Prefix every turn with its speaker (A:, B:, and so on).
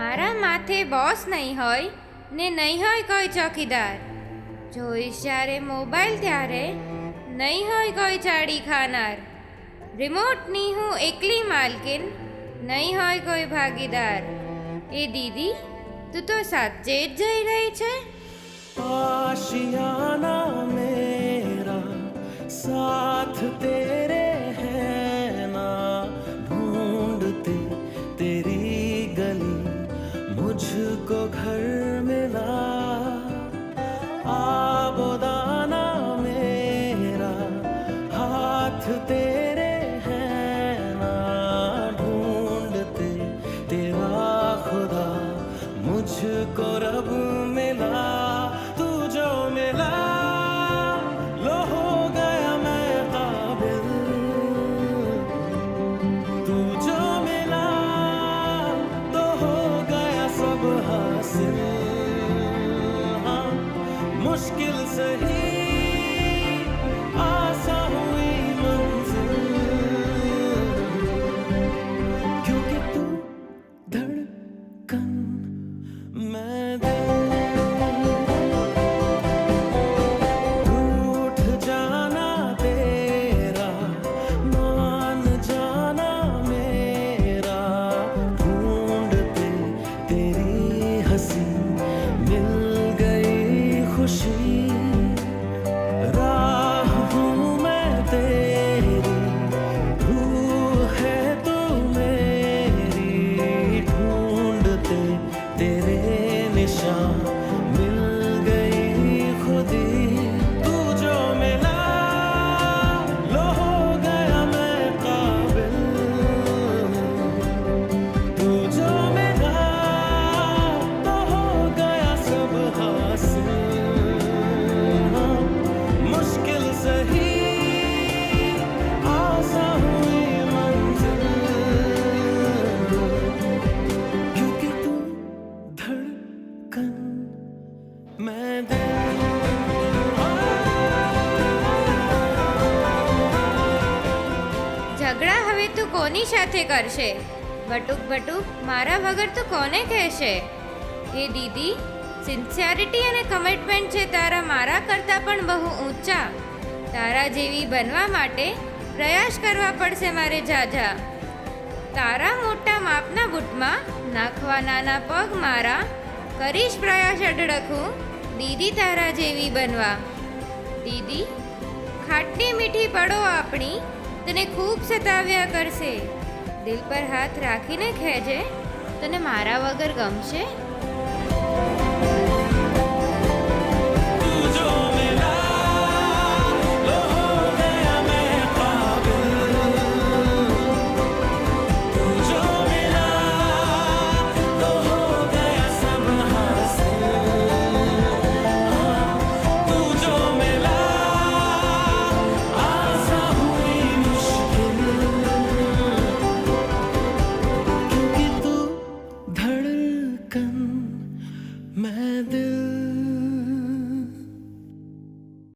A: મારા માથે બોસ નહીં હોય ને નહીં હોય કોઈ ચોકીદાર. જોઈશ જ્યારે મોબાઈલ ત્યારે નહીં હોય કોઈ ચાડી ખાનાર. રિમોટની હું એકલી માલકિન, નહીં હોય કોઈ ભાગીદાર. એ દીદી, તું તો સાચે જ જઈ રહી છે.
B: आशियाना मेरा साथ तेरे है ना, ढूंढते तेरी गली मुझको घर मिला. आबोदाना मेरा हाथ तेरे है ना, ढूंढते तेरा खुदा मुझको रब मिला. मुश्किल सही आसान हुई मंजिल, क्योंकि तू धड़कन मैं दिल. रूठ जाना तेरा मान जाना मेरा, ढूंढते तेरी हंसी मिल खुशी. राह हूँ मैं तेरी, रूह है तू मेरी, ढूंढते तेरे निशान मिल गई खुदी. तू जो मिला लो हो गया मैं काबिल, तू जो मिला तो हो गया सब हासिल. मुश्किल सही आसान हुई मंजिल, क्योंकि तू धड़कन मैं दिल.
A: ઝઘડા હવે તું કોની સાથે કરશે? બટુક બટુક મારા વગર તું કોને કહેશે? એ દીદી, સિન્સિયરિટી અને કમિટમેન્ટ છે તારા મારા કરતાં પણ બહુ ઊંચા. તારા જેવી બનવા માટે પ્રયાસ કરવા પડશે મારે ઝાઝા. તારા મોટા માપના બૂટમાં નાખવા નાના પગ મારા, કરીશ પ્રયાસ અઢળકું દીદી તારા જેવી બનવા. દીદી, ખાટી મીઠી પળો આપણી તને ખૂબ સતાવ્યા કરશે. દિલ પર હાથ રાખીને કહેજે, તને મારા વગર ગમશે?